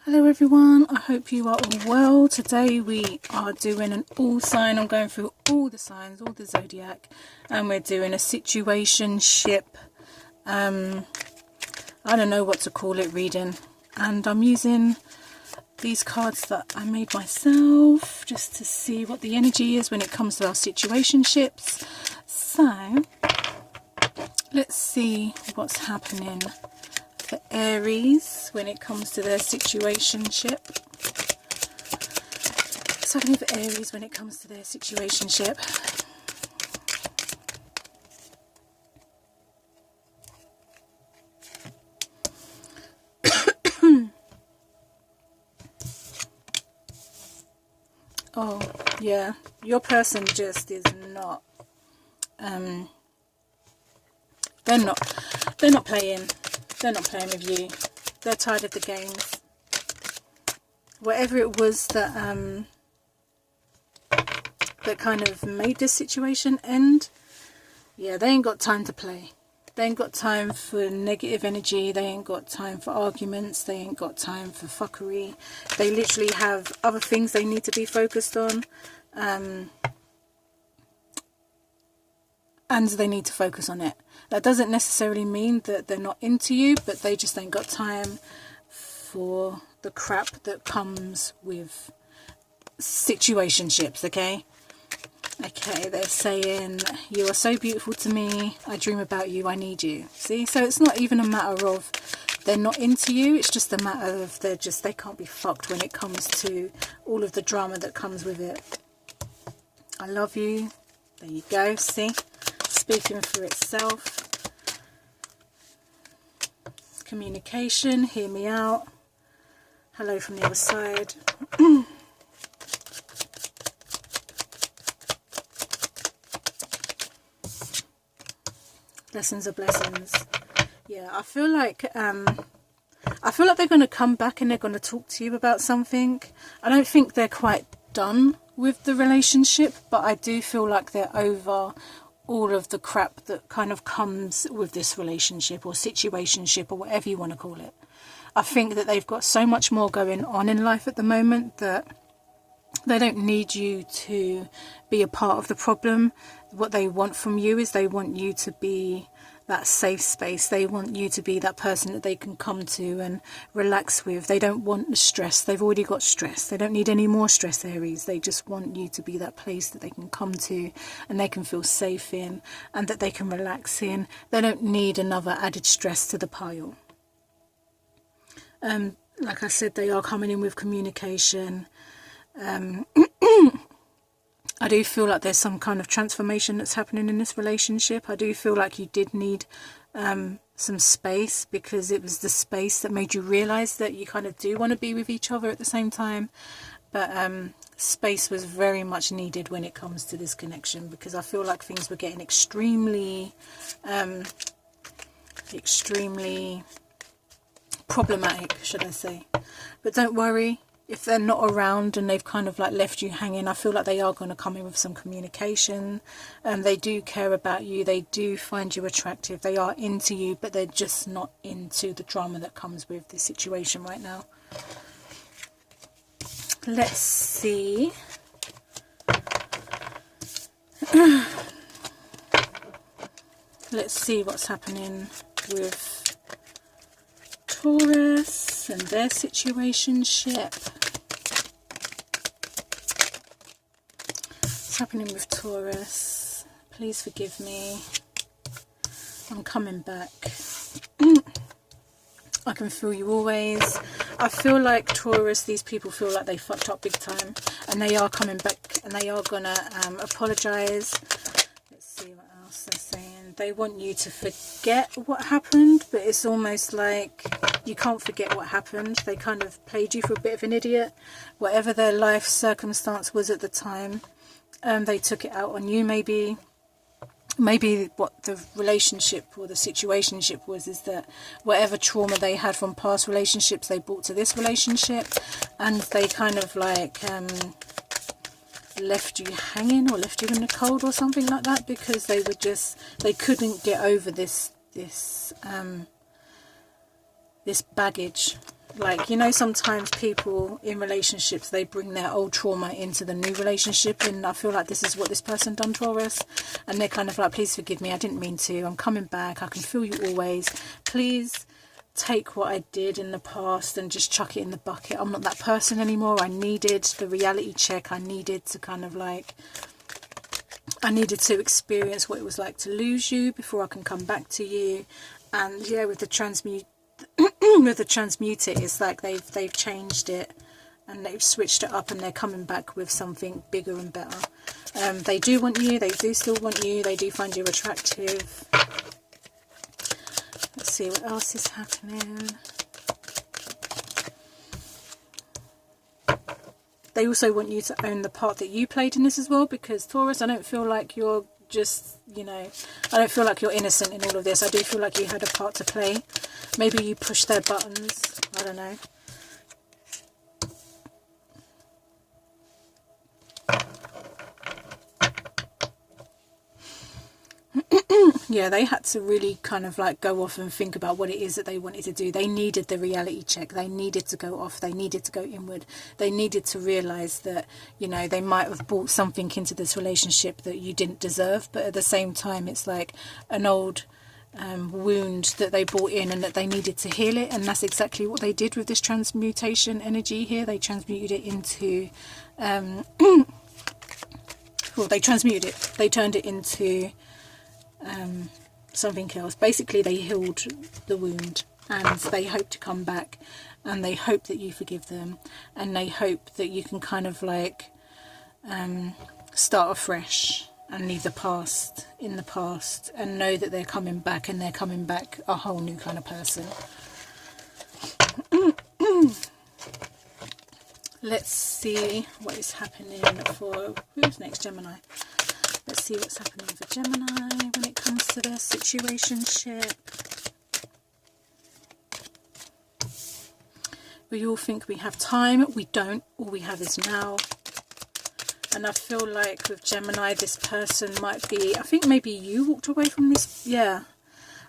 Hello everyone, I hope you are all well. Today we are doing an all sign. I'm going through all the signs, all the zodiac, and we're doing a situationship, I don't know what to call it, reading. And I'm using these cards that I made myself just to see what the energy is when it comes to our situationships. So let's see what's happening for Aries when it comes to their situationship. What's happening for Aries when it comes to their situationship? Oh yeah, your person just is not they're not playing. They're not playing with you. They're tired of the games. Whatever it was that that kind of made this situation end, yeah, they ain't got time to play. They ain't got time for negative energy. They ain't got time for arguments. They ain't got time for fuckery. They literally have other things they need to be focused on. And they need to focus on it. That doesn't necessarily mean that they're not into you, but they just ain't got time for the crap that comes with situationships, okay? Okay, they're saying, you are so beautiful to me, I dream about you, I need you. See, so it's not even a matter of they're not into you, it's just a matter of they can't be fucked when it comes to all of the drama that comes with it. I love you. There you go, see? Speaking for itself. Communication, hear me out. Hello from the other side. Lessons are blessings. Yeah, I feel like they're going to come back and they're going to talk to you about something. I don't think they're quite done with the relationship, but I do feel like they're over all of the crap that kind of comes with this relationship or situationship or whatever you want to call it. I think that they've got so much more going on in life at the moment that they don't need you to be a part of the problem. What they want from you is they want you to be that safe space. They want you to be that person that they can come to and relax with. They don't want the stress. They've already got stress. They don't need any more stress, Aries. They just want you to be that place that they can come to and they can feel safe in and that they can relax in. They don't need another added stress to the pile. Like I said, they are coming in with communication. I do feel like there's some kind of transformation that's happening in this relationship. I do feel like you did need some space, because it was the space that made you realise that you kind of do want to be with each other at the same time. But space was very much needed when it comes to this connection, because I feel like things were getting extremely problematic, should I say. But don't worry. If they're not around and they've kind of like left you hanging, I feel like they are going to come in with some communication. They do care about you. They do find you attractive. They are into you, but they're just not into the drama that comes with this situation right now. Let's see. Let's see what's happening with Taurus and their situationship. What's happening with Taurus? Please forgive me. I'm coming back. I can feel you always. I feel like Taurus, these people feel like they fucked up big time, and they are coming back and they are gonna apologise. Let's see what else they're saying. They want you to forget what happened, but it's almost like you can't forget what happened. They kind of played you for a bit of an idiot. Whatever their life circumstance was at the time, they took it out on you. Maybe what the relationship or the situationship was is that whatever trauma they had from past relationships they brought to this relationship, and they kind of like left you hanging or left you in the cold or something like that, because they couldn't get over this baggage Like, you know, sometimes people in relationships, they bring their old trauma into the new relationship, and I feel like this is what this person done, Taurus. And they're kind of like, please forgive me, I didn't mean to, I'm coming back, I can feel you always, please take what I did in the past and just chuck it in the bucket. I'm not that person anymore. I needed the reality check. I needed to kind of like, I needed to experience what it was like to lose you before I can come back to you. And yeah, with the transmuter, it's like they've changed it and they've switched it up, and they're coming back with something bigger and better. They do want you, they do still want you, they do find you attractive. Let's see what else is happening. They also want you to own the part that you played in this as well, because Taurus, I don't feel like you're just, you know, I don't feel like you're innocent in all of this. I do feel like you had a part to play. Maybe you pushed their buttons. I don't know. Yeah, they had to really kind of like go off and think about what it is that they wanted to do. They needed the reality check. They needed to go off. They needed to go inward. They needed to realise that, you know, they might have brought something into this relationship that you didn't deserve. But at the same time, it's like an old wound that they brought in, and that they needed to heal it. And that's exactly what they did with this transmutation energy here. They transmuted it into... well, they transmuted it. They turned it into... something else. Basically, they healed the wound, and they hope to come back, and they hope that you forgive them, and they hope that you can kind of like start afresh and leave the past in the past, and know that they're coming back, and they're coming back a whole new kind of person. Let's see what is happening for who's next. Gemini. Let's see what's happening for Gemini when it comes to their situationship. We all think we have time. We don't. All we have is now. And I feel like with Gemini, this person might be... I think maybe you walked away from this. Yeah,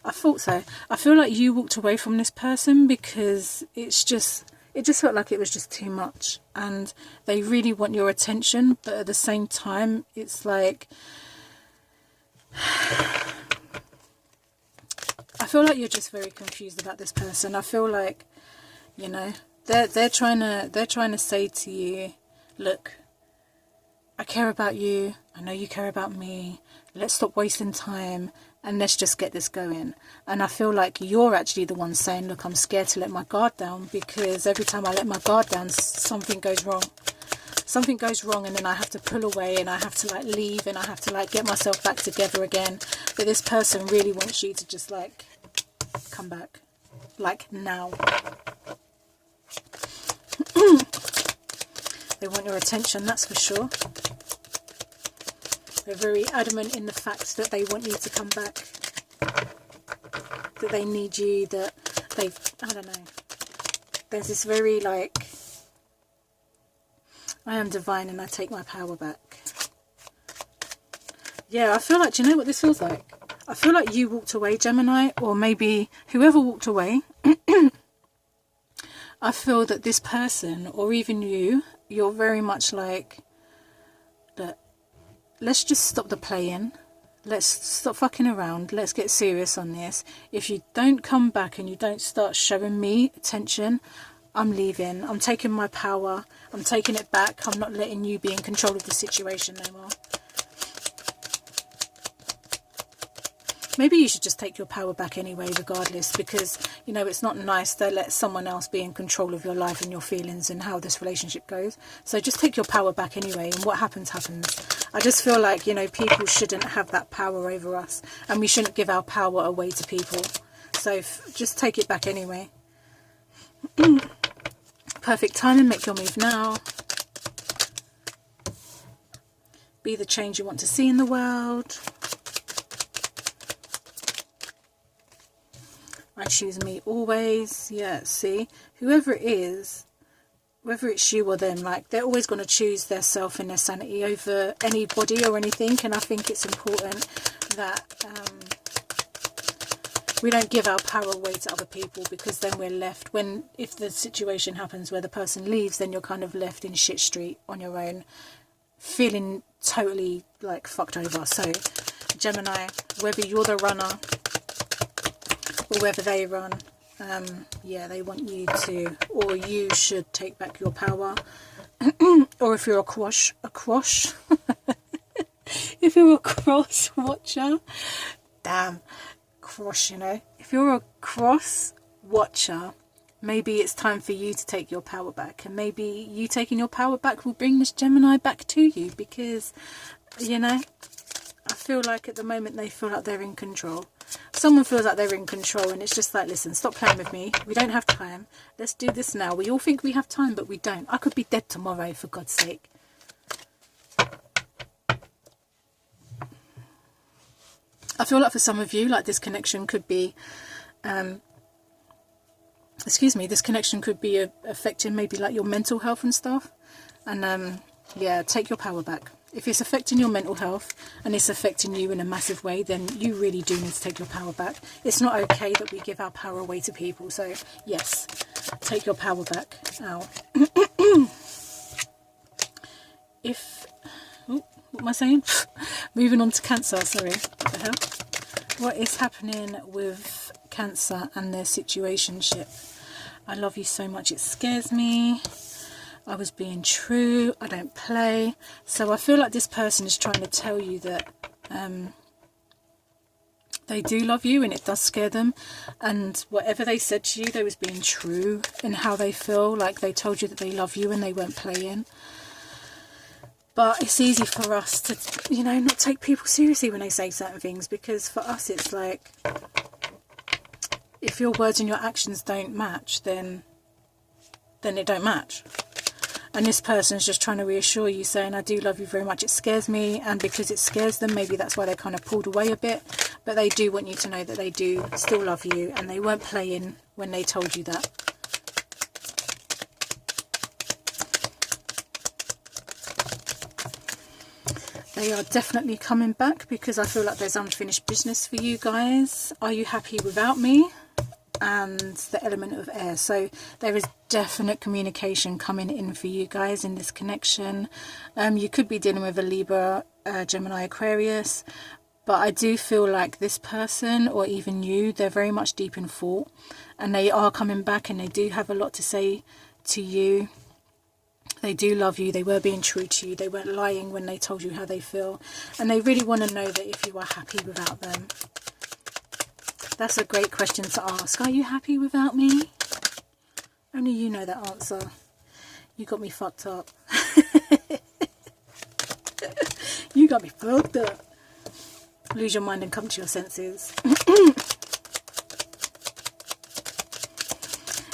I thought so. I feel like you walked away from this person because it's just... It just felt like it was just too much, and they really want your attention, but at the same time, it's like, I feel like you're just very confused about this person. I feel like, you know, they're trying to say to you, look, I care about you, I know you care about me, let's stop wasting time, and let's just get this going. And I feel like you're actually the one saying, look, I'm scared to let my guard down, because every time I let my guard down, something goes wrong. Something goes wrong, and then I have to pull away, and I have to like leave, and I have to like get myself back together again. But this person really wants you to just like come back, like now. They want your attention, that's for sure. They're very adamant in the fact that they want you to come back, that they need you, that they've, I don't know, there's this very like, I am divine and I take my power back. Yeah, I feel like, do you know what this feels like? I feel like you walked away, Gemini, or maybe whoever walked away. I feel that this person, or even you're very much like, that. Let's just stop the playing. Let's stop fucking around. Let's get serious on this. If you don't come back and you don't start showing me attention, I'm leaving. I'm taking my power. I'm taking it back. I'm not letting you be in control of the situation no more. Maybe you should just take your power back anyway, regardless, because, you know, it's not nice to let someone else be in control of your life and your feelings and how this relationship goes. So just take your power back anyway, and what happens, happens. I just feel like, you know, people shouldn't have that power over us, and we shouldn't give our power away to people. So just take it back anyway. Perfect timing, make your move now. Be the change you want to see in the world. I choose me always. Yeah, see, whoever it is, whether it's you or them, like, they're always going to choose their self and their sanity over anybody or anything. And I think it's important that We don't give our power away to other people, because then we're left, if the situation happens where the person leaves, then you're kind of left in shit street on your own, feeling totally like fucked over. So Gemini, whether you're the runner or whether they run, yeah, they want you to, or you should take back your power. Or if you're a cross if you're a cross watcher, damn, cross, you know, if you're a cross watcher, maybe it's time for you to take your power back, and maybe you taking your power back will bring this Gemini back to you, because, you know, I feel like at the moment they feel like they're in control. Someone feels like they're in control, and it's just like, listen, stop playing with me. We don't have time. Let's do this now. We all think we have time, but we don't. I could be dead tomorrow, for God's sake. I feel like for some of you, like this connection could be, this connection could be affecting maybe like your mental health and stuff. And yeah, take your power back. If it's affecting your mental health and it's affecting you in a massive way, then you really do need to take your power back. It's not okay that we give our power away to people. So yes, take your power back. Ow. What am I saying? Moving on to Cancer, sorry. What the hell? What is happening with Cancer and their situationship? I love you so much, it scares me. I was being true, I don't play. So I feel like this person is trying to tell you that they do love you, and it does scare them. And whatever they said to you, they was being true in how they feel. Like they told you that they love you and they weren't playing. But it's easy for us to, you know, not take people seriously when they say certain things, because for us it's like, if your words and your actions don't match, then it don't match. And this person's just trying to reassure you, saying, I do love you very much, it scares me. And because it scares them, maybe that's why they kind of pulled away a bit. But they do want you to know that they do still love you, and they weren't playing when they told you that. They are definitely coming back, because I feel like there's unfinished business for you guys. Are you happy without me? And the element of air. So there is definite communication coming in for you guys in this connection. You could be dealing with a Libra, Gemini, Aquarius. But I do feel like this person, or even you, they're very much deep in thought. And they are coming back, and they do have a lot to say to you. They do love you. They were being true to you. They weren't lying when they told you how they feel. And they really want to know that if you are happy without them. That's a great question to ask. Are you happy without me? Only you know that answer. You got me fucked up. You got me fucked up. Lose your mind and come to your senses.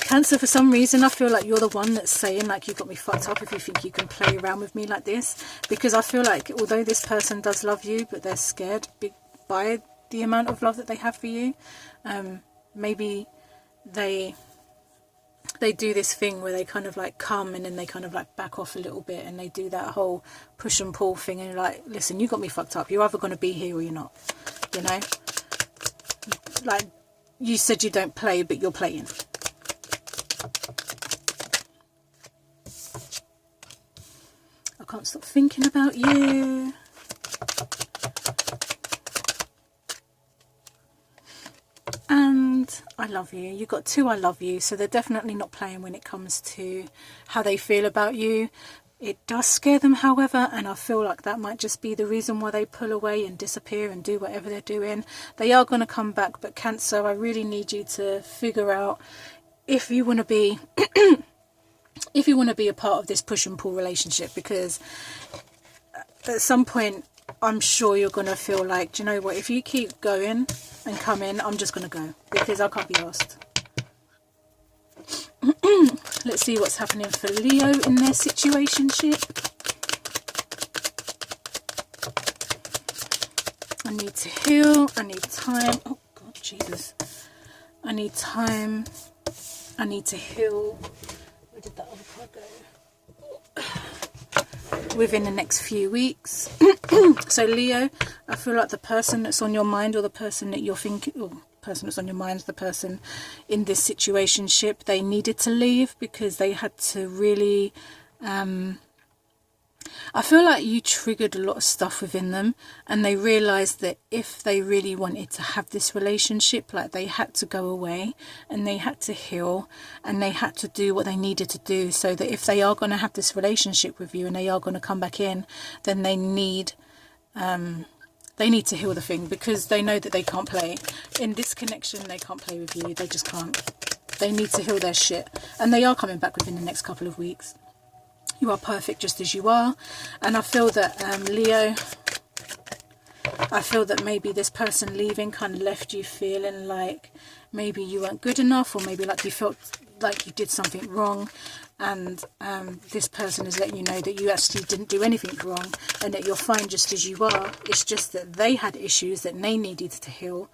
Cancer, for some reason, I feel like you're the one that's saying, like, you got me fucked up if you think you can play around with me like this. Because I feel like, although this person does love you, but they're scared by the amount of love that they have for you. Maybe they do this thing where they kind of like come and then they kind of like back off a little bit, and they do that whole push and pull thing, and you're like, listen, you got me fucked up. You're either going to be here or you're not. You know? Like, you said you don't play, but you're playing. I can't stop thinking about you. And I love you. You got two I love you. So they're definitely not playing when it comes to how they feel about you. It does scare them, however, and I feel like that might just be the reason why they pull away and disappear and do whatever they're doing. They are going to come back, but Cancer, I really need you to figure out if you want to be if you want to be a part of this push and pull relationship, because at some point I'm sure you're going to feel like, do you know what, if you keep going and coming, I'm just going to go, because I can't be asked. Let's see what's happening for Leo in their situationship. I need to heal. I need time. Oh, God, Jesus. I need time. I need to heal. Where did that other card go? Within the next few weeks. So Leo, I feel like the person that's on your mind, or the person that you're thinking, oh, person was on your mind, the person in this situationship, they needed to leave because they had to really I feel like you triggered a lot of stuff within them, and they realised that if they really wanted to have this relationship, like, they had to go away and they had to heal and they had to do what they needed to do, so that if they are going to have this relationship with you and they are going to come back in, then they need to heal the thing, because they know that they can't play in this connection. They can't play with you, they just can't. They need to heal their shit, and they are coming back within the next couple of weeks. You are perfect just as you are. And I feel that Leo, I feel that maybe this person leaving kind of left you feeling like maybe you weren't good enough, or maybe like you felt like you did something wrong, and this person is letting you know that you actually didn't do anything wrong and that you're fine just as you are. It's just that they had issues that they needed to heal,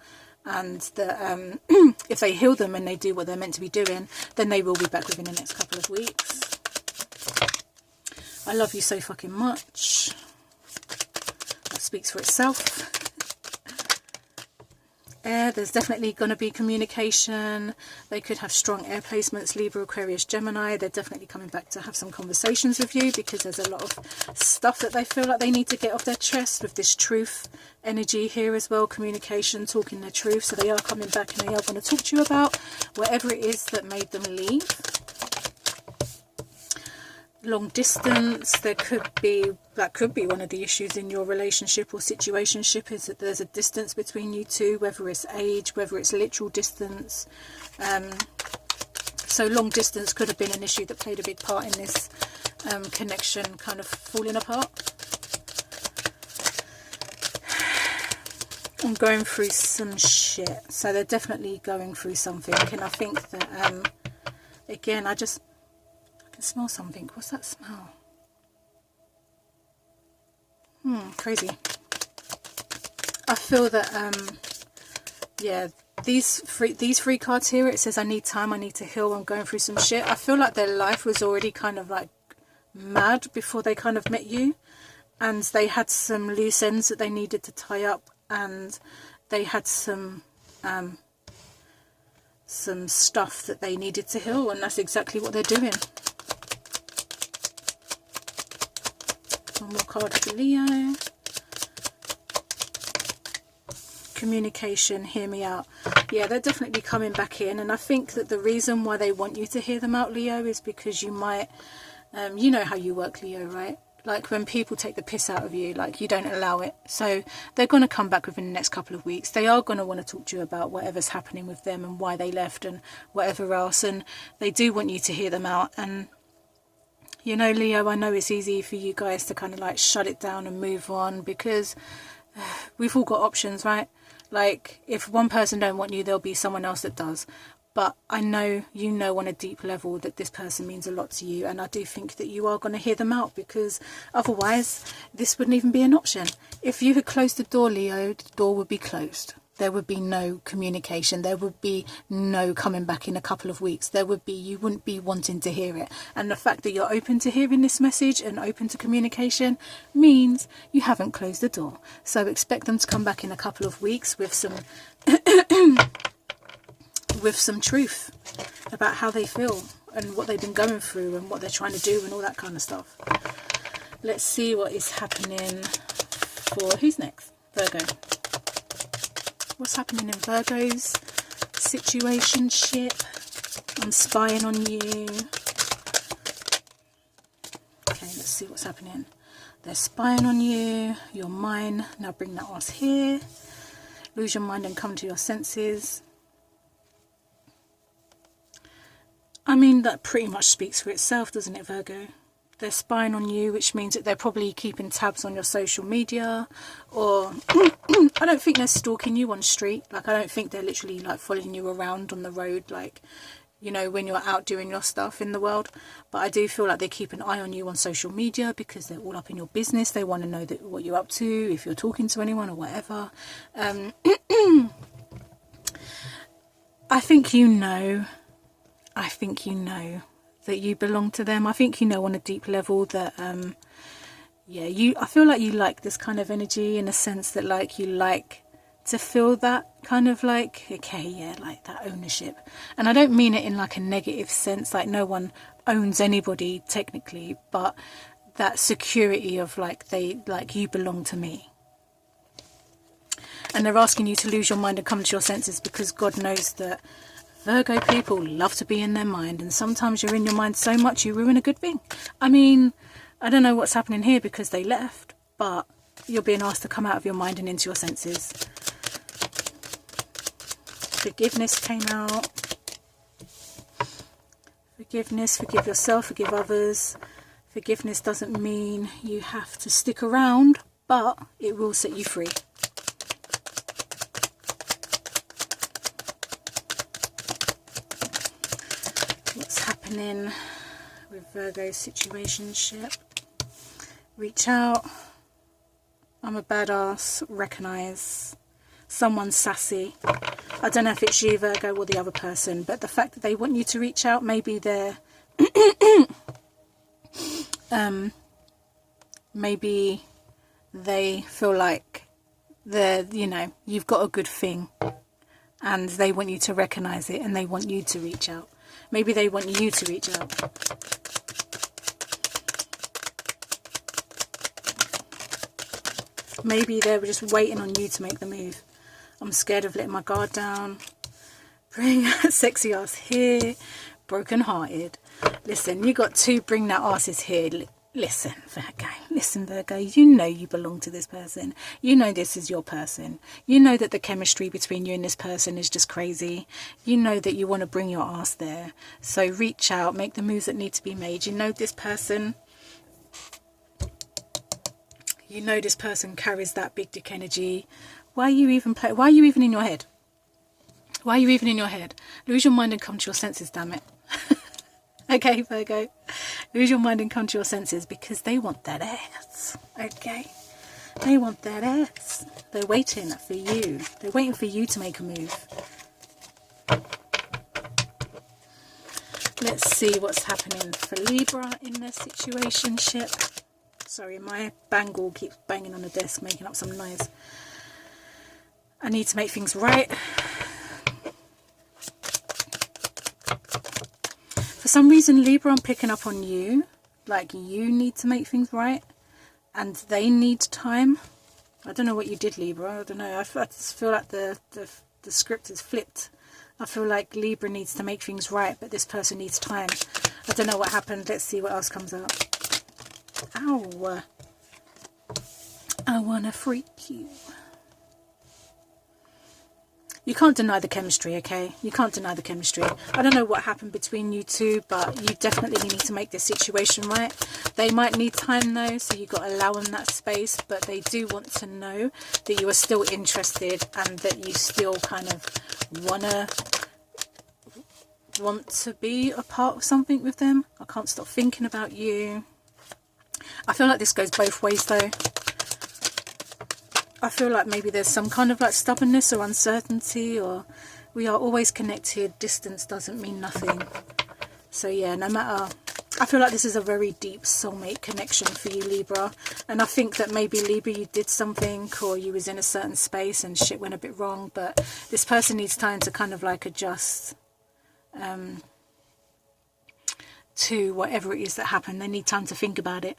and that if they heal them and they do what they're meant to be doing, then they will be back within the next couple of weeks. I love you so fucking much. That speaks for itself. Air, there's definitely going to be communication. They could have strong air placements, Libra, Aquarius, Gemini. They're definitely coming back to have some conversations with you, because there's a lot of stuff that they feel like they need to get off their chest with this truth energy here as well. Communication, talking their truth. So they are coming back and they are going to talk to you about whatever it is that made them leave. Long distance, that could be one of the issues in your relationship or situationship, is that there's a distance between you two, whether it's age, whether it's literal distance. So long distance could have been an issue that played a big part in this connection kind of falling apart. I'm going through some shit, so they're definitely going through something, and I think that again, I can smell something. What's that smell? Crazy. I feel that yeah, these three cards here, it says I need time, I need to heal, I'm going through some shit. I feel like their life was already kind of like mad before they kind of met you, and they had some loose ends that they needed to tie up, and they had some stuff that they needed to heal, and that's exactly what they're doing. One more card for Leo. Communication, hear me out. Yeah, they're definitely coming back in, and I think that the reason why they want you to hear them out, Leo, is because you might, you know how you work, Leo, right? Like, when people take the piss out of you, like, you don't allow it. So they're going to come back within the next couple of weeks. They are going to want to talk to you about whatever's happening with them and why they left and whatever else, and they do want you to hear them out. And you know, Leo, I know it's easy for you guys to kind of like shut it down and move on, because we've all got options, right? Like, if one person don't want you, there'll be someone else that does. But I know you know on a deep level that this person means a lot to you, and I do think that you are going to hear them out, because otherwise this wouldn't even be an option. If you had closed the door, Leo, the door would be closed. There would be no communication. There would be no coming back in a couple of weeks. There would be, you wouldn't be wanting to hear it. And the fact that you're open to hearing this message and open to communication means you haven't closed the door. So expect them to come back in a couple of weeks with some with some truth about how they feel and what they've been going through and what they're trying to do and all that kind of stuff. Let's see what is happening for, who's next? Virgo. What's happening in Virgo's situationship? I'm spying on you. Okay, let's see what's happening. They're spying on you. You're mine. Now bring that ass here. Lose your mind and come to your senses. I mean, that pretty much speaks for itself, doesn't it, Virgo? They're spying on you, which means that they're probably keeping tabs on your social media, or I don't think they're stalking you on the street. Like, I don't think they're literally like following you around on the road, like, you know, when you're out doing your stuff in the world. But I do feel like they keep an eye on you on social media, because they're all up in your business. They want to know that what you're up to, if you're talking to anyone or whatever. I think you know that you belong to them. I think you know on a deep level that yeah, I feel like you like this kind of energy, in a sense that, like, you like to feel that kind of like, okay, yeah, like that ownership. And I don't mean it in like a negative sense, like no one owns anybody technically, but that security of like, they, like, you belong to me. And they're asking you to lose your mind and come to your senses, because God knows that Virgo people love to be in their mind, and sometimes you're in your mind so much you ruin a good thing. I mean, I don't know what's happening here because they left, but you're being asked to come out of your mind and into your senses. Forgiveness came out. Forgiveness, forgive yourself, forgive others. Forgiveness doesn't mean you have to stick around, but it will set you free. What's happening with Virgo's situationship? Reach out. I'm a badass. Recognize. Someone's sassy. I don't know if it's you, Virgo, or the other person, but the fact that they want you to reach out, maybe they're maybe they feel like they're, you know, you've got a good thing and they want you to recognize it and they want you to reach out. Maybe they want you to reach out. Maybe they were just waiting on you to make the move. I'm scared of letting my guard down. Bring that sexy ass here. Broken hearted. Listen, you got to bring that asses here. Listen, Virgo. Listen, Virgo. You know you belong to this person. You know this is your person. You know that the chemistry between you and this person is just crazy. You know that you want to bring your ass there. So reach out. Make the moves that need to be made. You know this person. You know this person carries that big dick energy. Why are you even why are you even in your head? Why are you even in your head? Lose your mind and come to your senses, damn it. Okay, Virgo. Lose your mind and come to your senses, because they want that ass. Okay? They want that ass. They're waiting for you. They're waiting for you to make a move. Let's see what's happening for Libra in their situationship. Sorry, my bangle keeps banging on the desk, making up some noise. I need to make things right. For some reason, Libra, I'm picking up on you. Like, you need to make things right. And they need time. I don't know what you did, Libra. I don't know. I just feel like the script is flipped. I feel like Libra needs to make things right, but this person needs time. I don't know what happened. Let's see what else comes out. Ow. I wanna freak you. You can't deny the chemistry, okay? You can't deny the chemistry. I don't know what happened between you two, but you definitely need to make this situation right. They might need time though, so you've got to allow them that space, but they do want to know that you are still interested and that you still kind of want to be a part of something with them. I can't stop thinking about you. I feel like this goes both ways though. I feel like maybe there's some kind of like stubbornness or uncertainty, or we are always connected. Distance doesn't mean nothing. So yeah, no matter, I feel like this is a very deep soulmate connection for you, Libra. And I think that maybe, Libra, you did something, or you was in a certain space and shit went a bit wrong, but this person needs time to kind of like adjust to whatever it is that happened. They need time to think about it.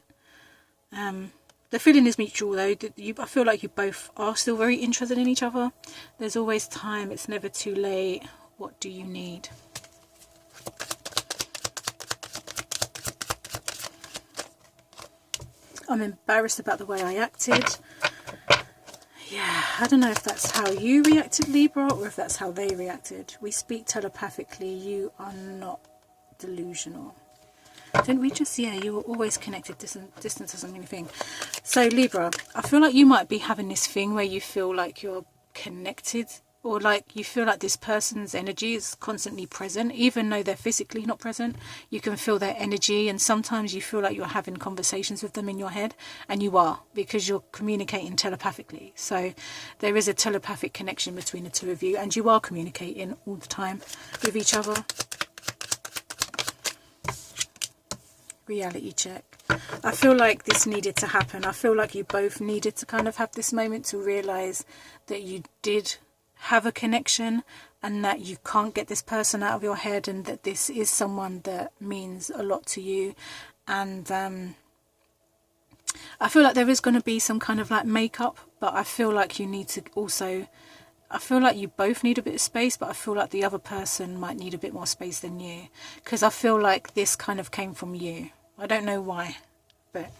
The feeling is mutual though. I feel like you both are still very interested in each other. There's always time. It's never too late. What do you need? I'm embarrassed about the way I acted. Yeah, I don't know if that's how you reacted, Libra, or if that's how they reacted. We speak telepathically. You are not delusional. Didn't we just, yeah, you were always connected. Distance doesn't mean anything. So Libra, I feel like you might be having this thing where you feel like you're connected, or like you feel like this person's energy is constantly present, even though they're physically not present. You can feel their energy, and sometimes you feel like you're having conversations with them in your head, and you are, because you're communicating telepathically. So there is a telepathic connection between the two of you, and you are communicating all the time with each other. Reality check. I feel like this needed to happen. I feel like you both needed to kind of have this moment to realise that you did have a connection, and that you can't get this person out of your head, and that this is someone that means a lot to you. And I feel like there is going to be some kind of like makeup, but I feel like you need to also, I feel like you both need a bit of space, but I feel like the other person might need a bit more space than you, because I feel like this kind of came from you. I don't know why, but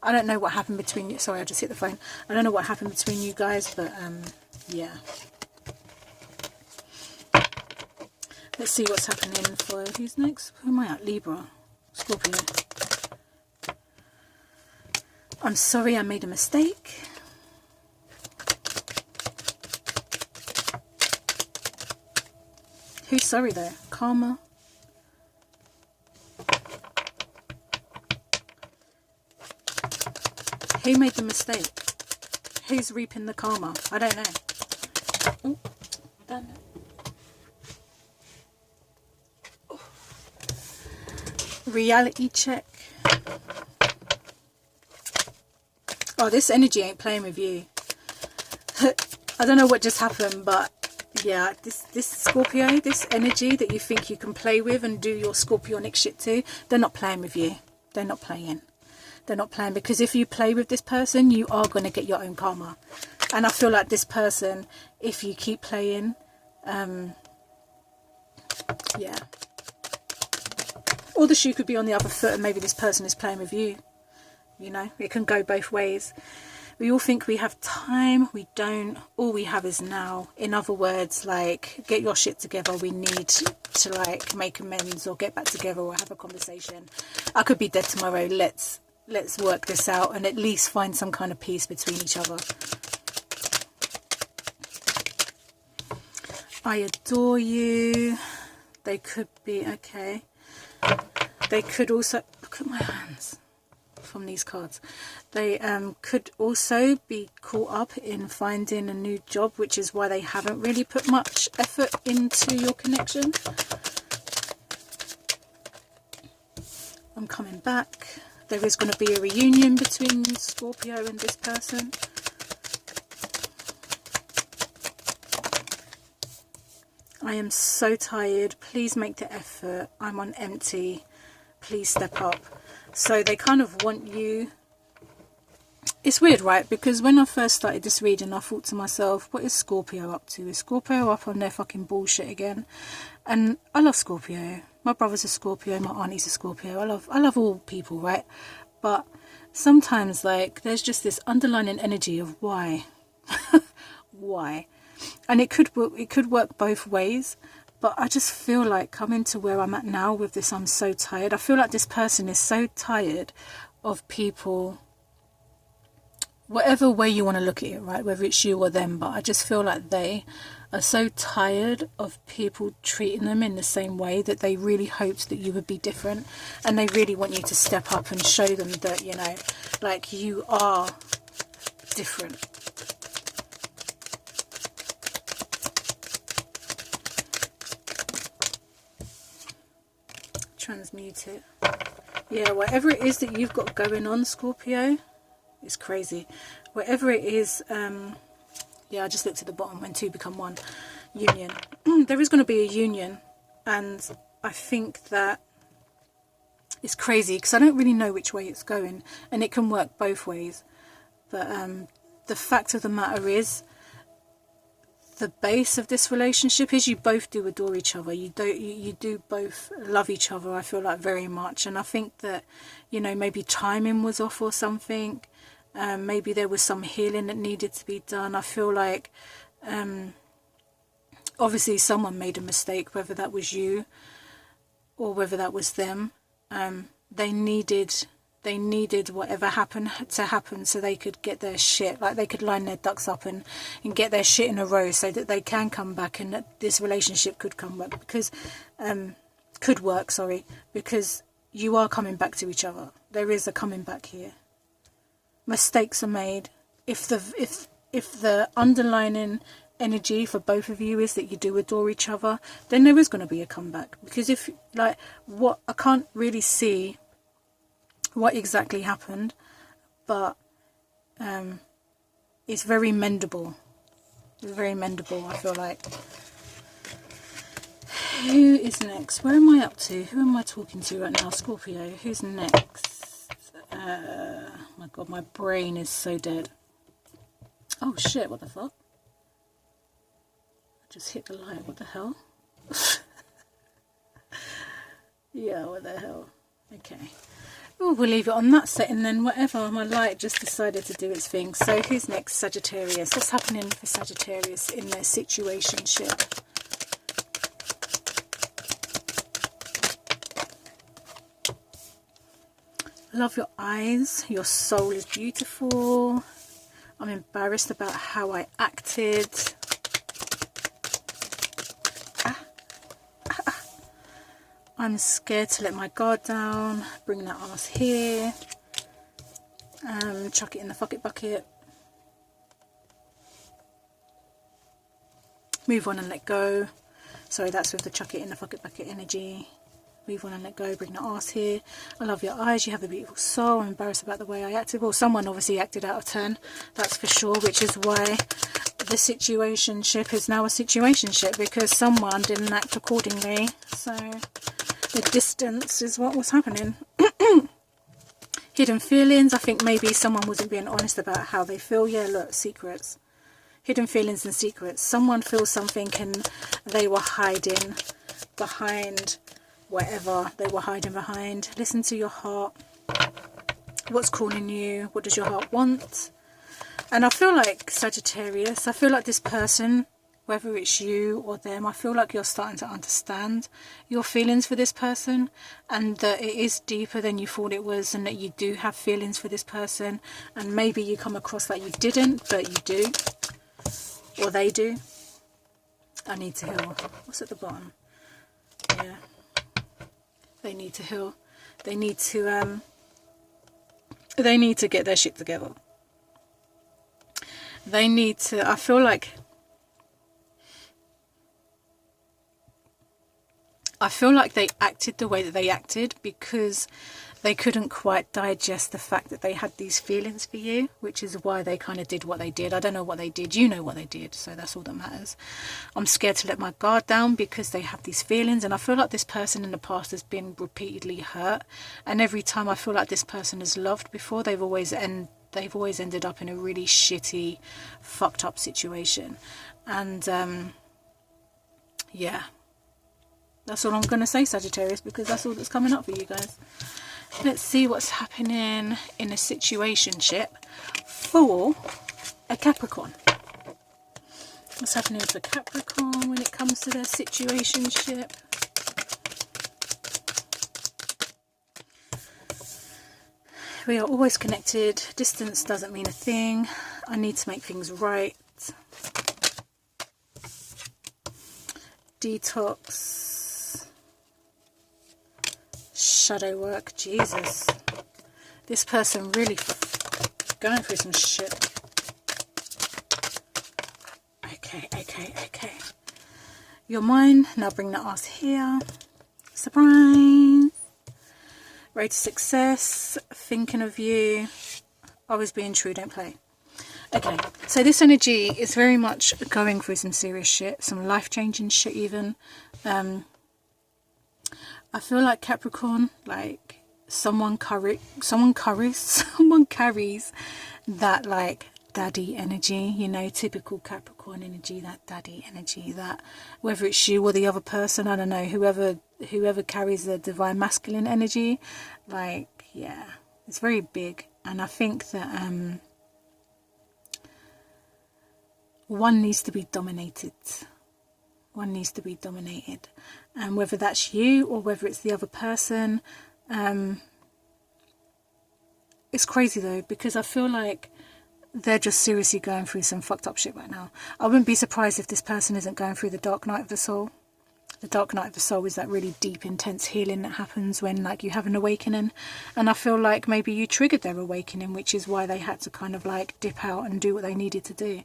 I don't know what happened between you. Sorry, I just hit the phone. I don't know what happened between you guys, but yeah. Let's see what's happening for, who's next? Who am I at? Libra. Scorpio. I'm sorry I made a mistake. Who's sorry though? Karma. Who made the mistake? Who's reaping the karma? I don't know. Oh, damn it. Reality check. Oh, this energy ain't playing with you. I don't know what just happened, but yeah, this Scorpio, this energy that you think you can play with and do your scorpionic shit to, they're not playing with you. They're not playing. They're not playing, because if you play with this person, you are going to get your own karma. And I feel like this person, if you keep playing, yeah. Or the shoe could be on the other foot, and maybe this person is playing with you. You know, it can go both ways. We all think we have time. We don't. All we have is now. In other words, like, get your shit together. We need to like make amends or get back together or have a conversation. I could be dead tomorrow. Let's work this out and at least find some kind of peace between each other. I adore you. They could be okay. They could also, look at my hands from these cards. They could also be caught up in finding a new job, which is why they haven't really put much effort into your connection. I'm coming back. There is going to be a reunion between Scorpio and this person. I am so tired. Please make the effort. I'm on empty. Please step up. So they kind of want you. It's weird, right? Because when I first started this reading, I thought to myself, what is Scorpio up to? Is Scorpio up on their fucking bullshit again? And I love Scorpio. My brother's a Scorpio. My auntie's a Scorpio. I love all people, right? But sometimes, like, there's just this underlying energy of why. Why? And it could work both ways. But I just feel like coming to where I'm at now with this, I'm so tired. I feel like this person is so tired of people, whatever way you want to look at it, right? Whether it's you or them. But I just feel like they are so tired of people treating them in the same way, that they really hoped that you would be different. And they really want you to step up and show them that, you know, like, you are different. Transmute it. Yeah, whatever it is that you've got going on, Scorpio, it's crazy. Whatever it is, yeah, I just looked at the bottom, when two become one. Union. There is going to be a union, and I think that it's crazy because I don't really know which way it's going, and it can work both ways. But the fact of the matter is, the base of this relationship is you both do adore each other. You do both love each other, I feel like, very much. And I think that, you know, maybe timing was off or something. Maybe there was some healing that needed to be done. I feel like obviously someone made a mistake, whether that was you or whether that was them. They needed whatever happened to happen so they could get their shit, like they could line their ducks up and get their shit in a row so that they can come back, and that this relationship could come back, because could work, sorry, because you are coming back to each other. There is a coming back here. Mistakes are made. If the underlying energy for both of you is that you do adore each other, then there is going to be a comeback. Because if, like, what I can't really see what exactly happened, but it's very mendable. It's very mendable, I feel like. Who is next? Where am I up to? Who am I talking to right now? Scorpio. Who's next? My God, my brain is so dead. Oh shit, what the fuck? I just hit the light, what the hell? Yeah, what the hell? Okay. Oh, we'll leave it on that setting then, whatever. My light just decided to do its thing. So who's next? Sagittarius. What's happening for Sagittarius in their situationship? Love your eyes. Your soul is beautiful. I'm embarrassed about how I acted. I'm scared to let my guard down. Bring that ass here. Chuck it in the fuck it bucket. Move on and let go. Sorry, that's with the chuck it in the fuck it bucket energy. Move on and let go. Bring the ass here. I love your eyes. You have a beautiful soul. I'm embarrassed about the way I acted. Well, someone obviously acted out of turn. That's for sure, which is why the situationship is now a situationship, because someone didn't act accordingly. So the distance is what was happening. Hidden feelings. I think maybe someone wasn't being honest about how they feel. Yeah, look, secrets. Hidden feelings and secrets. Someone feels something and they were hiding behind whatever they were hiding behind. Listen to your heart. What's calling you? What does your heart want? And I feel like Sagittarius, I feel like this person, whether it's you or them, I feel like you're starting to understand your feelings for this person, and that it is deeper than you thought it was, and that you do have feelings for this person, and maybe you come across like you didn't, but you do, or they do. I need to heal. What's at the bottom? Yeah, they need to heal. They need to get their shit together. They need to, I feel like they acted the way that they acted because they couldn't quite digest the fact that they had these feelings for you, which is why they kind of did what they did. I don't know what they did. You know what they did, so that's all that matters. I'm scared to let my guard down because they have these feelings, and I feel like this person in the past has been repeatedly hurt, and every time I feel like this person has loved before, they've always ended up in a really shitty, fucked up situation. And yeah, that's all I'm going to say, Sagittarius, because that's all that's coming up for you guys. Let's see what's happening in a situationship for a Capricorn. What's happening with a Capricorn when it comes to their situationship? We are always connected. Distance doesn't mean a thing. I need to make things right. Detox. Shadow work. Jesus. This person really going through some shit. Okay. You're mine. Now bring that ass here. Surprise. Road to success. Thinking of you. Always being true. Don't play. Okay. So this energy is very much going through some serious shit. Some life-changing shit even. I feel like Capricorn, like someone carries that like daddy energy, you know, typical Capricorn energy, that daddy energy, that whether it's you or the other person, I don't know, whoever carries the divine masculine energy, like, yeah, it's very big. And I think that one needs to be dominated. One needs to be dominated, and whether that's you or whether it's the other person, it's crazy though, because I feel like they're just seriously going through some fucked up shit right now. I wouldn't be surprised if this person isn't going through the dark night of the soul. The dark night of the soul is that really deep, intense healing that happens when like you have an awakening. And I feel like maybe you triggered their awakening, which is why they had to kind of like dip out and do what they needed to do.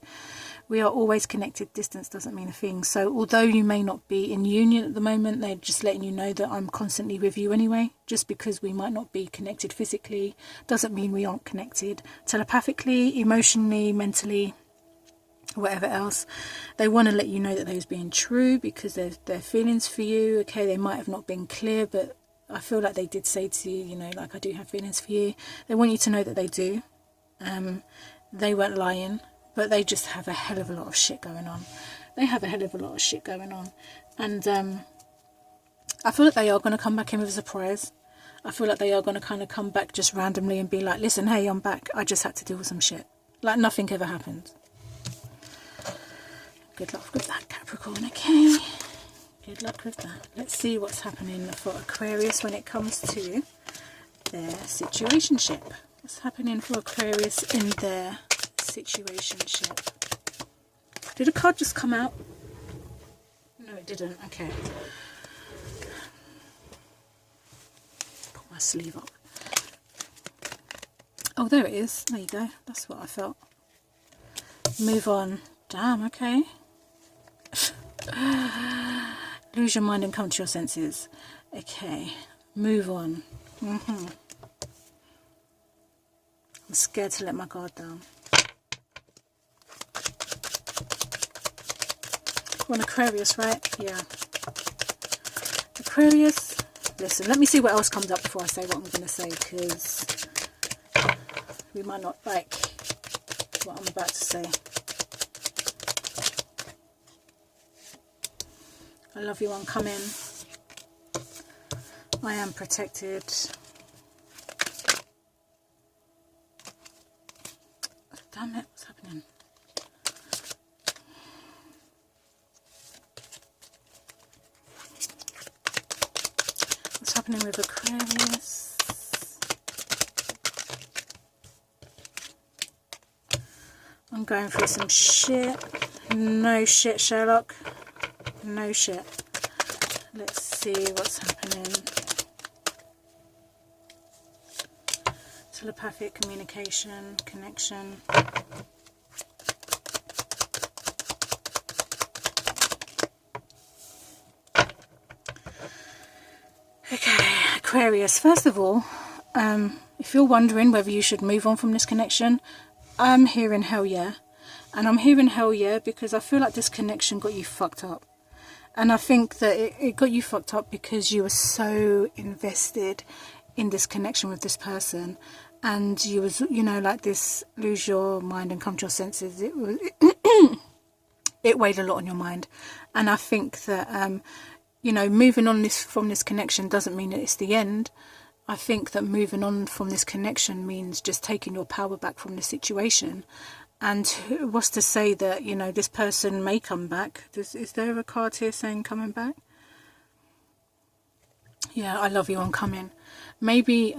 We are always connected. Distance doesn't mean a thing. So although you may not be in union at the moment, they're just letting you know that I'm constantly with you anyway. Just because we might not be connected physically doesn't mean we aren't connected telepathically, emotionally, mentally, whatever else. They want to let you know that those being true, because their feelings for you, okay, they might have not been clear, but I feel like they did say to you, you know, like, I do have feelings for you. They want you to know that they do. They weren't lying, but they just have a hell of a lot of shit going on. They have a hell of a lot of shit going on. And I feel like they are going to come back in with a surprise. I feel like they are going to kind of come back just randomly and be like, listen, hey, I'm back. I just had to deal with some shit. Like nothing ever happened. Good luck with that, Capricorn, okay? Good luck with that. Let's see what's happening for Aquarius when it comes to their situationship. What's happening for Aquarius in their situationship? Did a card just come out? No, it didn't. Okay. Put my sleeve up. Oh, there it is. There you go. That's what I felt. Move on. Damn, okay. Lose your mind and come to your senses. Okay, move on. I'm scared to let my guard down. We're on Aquarius, right? Yeah. Aquarius. Listen, let me see what else comes up before I say what I'm going to say, because we might not like what I'm about to say. I love you, I'm coming. I am protected. Damn it, what's happening? What's happening with Aquarius? I'm going through some shit. No shit, Sherlock. No shit. Let's see what's happening. Telepathic communication, connection. Okay, Aquarius. First of all, if you're wondering whether you should move on from this connection, I'm hearing hell yeah. And I'm hearing hell yeah because I feel like this connection got you fucked up. And I think that it got you fucked up because you were so invested in this connection with this person. And you was, you know, like this, lose your mind and come to your senses. It was, it weighed a lot on your mind. And I think that, you know, moving on from this connection doesn't mean that it's the end. I think that moving on from this connection means just taking your power back from the situation. And what's to say that, you know, this person may come back? Is there a card here saying coming back? Yeah, I love you, I'm coming. Maybe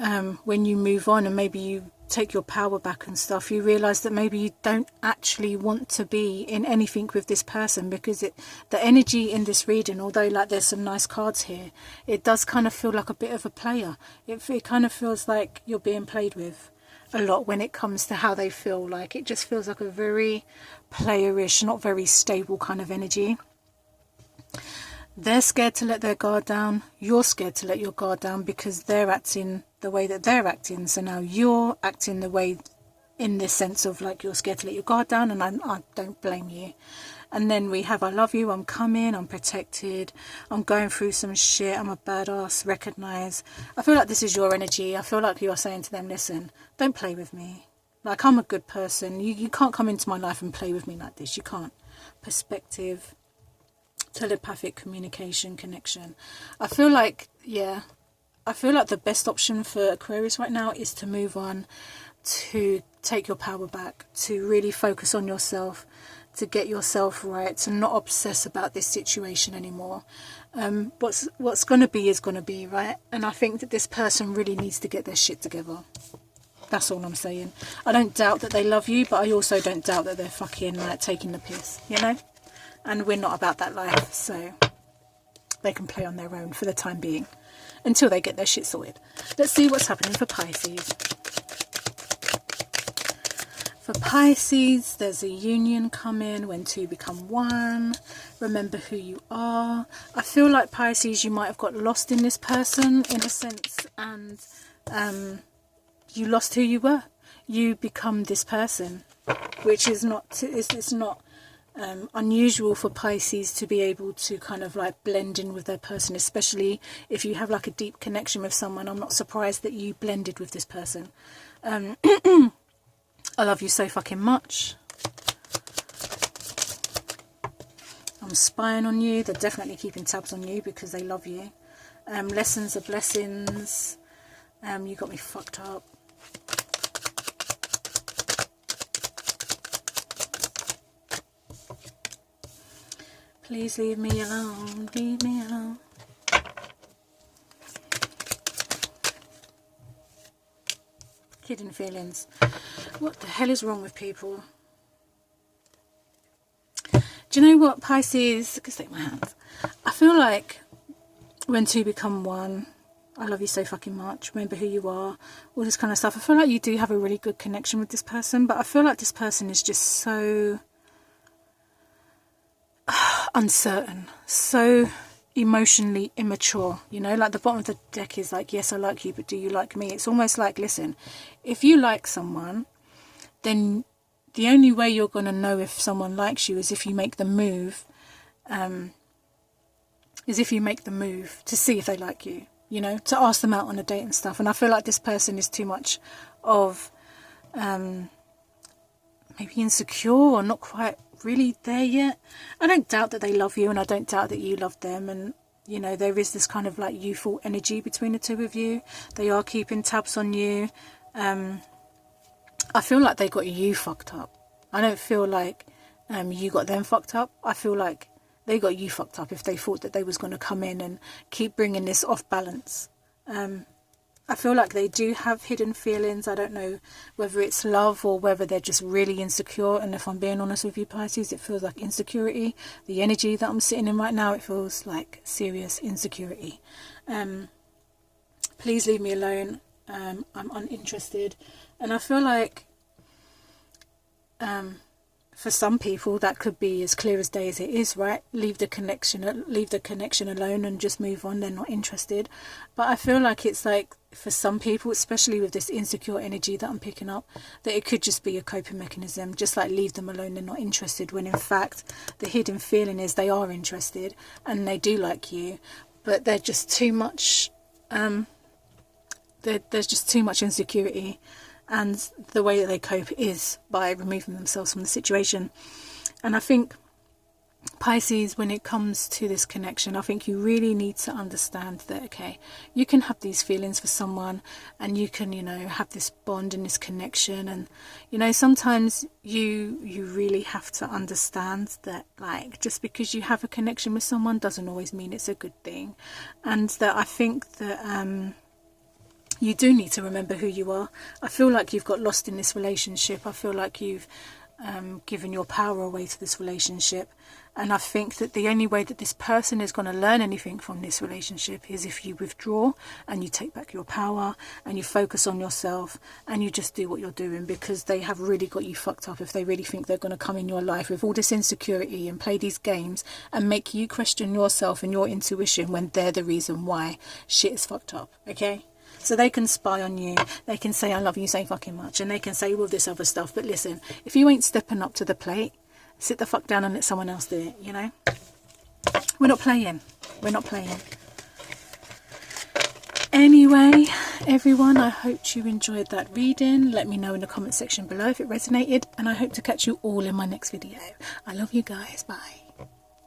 when you move on and maybe you take your power back and stuff, you realise that maybe you don't actually want to be in anything with this person, because the energy in this reading, although like there's some nice cards here, it does kind of feel like a bit of a player. It kind of feels like you're being played with a lot when it comes to how they feel. Like it just feels like a very playerish, not very stable kind of energy. They're scared to let their guard down. You're scared to let your guard down because they're acting the way that they're acting. So now you're acting the way, in this sense of like you're scared to let your guard down, and I don't blame you. And then we have I love you, I'm coming, I'm protected, I'm going through some shit, I'm a badass, recognise. I feel like this is your energy. I feel like you're saying to them, listen, don't play with me. Like, I'm a good person. You can't come into my life and play with me like this. You can't. Perspective, telepathic communication, connection. I feel like, yeah, I feel like the best option for Aquarius right now is to move on, to take your power back, to really focus on yourself, to get yourself right, to not obsess about this situation anymore. What's going to be is going to be, right? And I think that this person really needs to get their shit together. That's all I'm saying. I don't doubt that they love you, but I also don't doubt that they're fucking like taking the piss, you know? And we're not about that life, so they can play on their own for the time being, until they get their shit sorted. Let's see what's happening for Pisces. For Pisces, there's a union coming when two become one. Remember who you are. I feel like Pisces, you might have got lost in this person in a sense, and you lost who you were. You become this person, which is not, it's not unusual for Pisces to be able to kind of like blend in with their person, especially if you have like a deep connection with someone. I'm not surprised that you blended with this person. I love you so fucking much. I'm spying on you. They're definitely keeping tabs on you because they love you. Lessons are blessings. You got me fucked up. Please leave me alone. Leave me alone. Hidden feelings. What the hell is wrong with people? Do you know what, Pisces? I can take my hands. I feel like when two become one, I love you so fucking much, remember who you are, all this kind of stuff. I feel like you do have a really good connection with this person, but I feel like this person is just so uncertain, so emotionally immature, you know, like the bottom of the deck is like, yes, I like you, but do you like me? It's almost like, listen, if you like someone, then the only way you're going to know if someone likes you is if you make the move, to see if they like you, you know, to ask them out on a date and stuff. And I feel like this person is too much of maybe insecure or not quite really there yet. I don't doubt that they love you, and I don't doubt that you love them, and you know, there is this kind of like youthful energy between the two of you. They are keeping tabs on you. I feel like they got you fucked up. I don't feel like you got them fucked up. I feel like they got you fucked up if they thought that they was going to come in and keep bringing this off balance. I feel like they do have hidden feelings. I don't know whether it's love or whether they're just really insecure. And if I'm being honest with you, Pisces, it feels like insecurity. The energy that I'm sitting in right now, it feels like serious insecurity. Please leave me alone. I'm uninterested. And I feel like for some people that could be as clear as day as it is, right? Leave the connection alone and just move on. They're not interested. But I feel like it's like for some people, especially with this insecure energy that I'm picking up, that it could just be a coping mechanism, just like leave them alone, they're not interested, when in fact the hidden feeling is they are interested and they do like you, but they're just too much there's just too much insecurity, and the way that they cope is by removing themselves from the situation. And I think Pisces, when it comes to this connection, I think you really need to understand that, okay, you can have these feelings for someone and you can, you know, have this bond and this connection, and you know, sometimes you really have to understand that, like, just because you have a connection with someone doesn't always mean it's a good thing. And that I think that you do need to remember who you are. I feel like you've got lost in this relationship. I feel like you've given your power away to this relationship, and I think that the only way that this person is going to learn anything from this relationship is if you withdraw and you take back your power and you focus on yourself and you just do what you're doing, because they have really got you fucked up if they really think they're going to come in your life with all this insecurity and play these games and make you question yourself and your intuition when they're the reason why shit is fucked up. Okay, so they can spy on you, they can say I love you so fucking much, and they can say all this other stuff, but listen, if you ain't stepping up to the plate, sit the fuck down and let someone else do it, you know? We're not playing. Anyway, everyone, I hope you enjoyed that reading. Let me know in the comment section below if it resonated, and I hope to catch you all in my next video. I love you guys. Bye.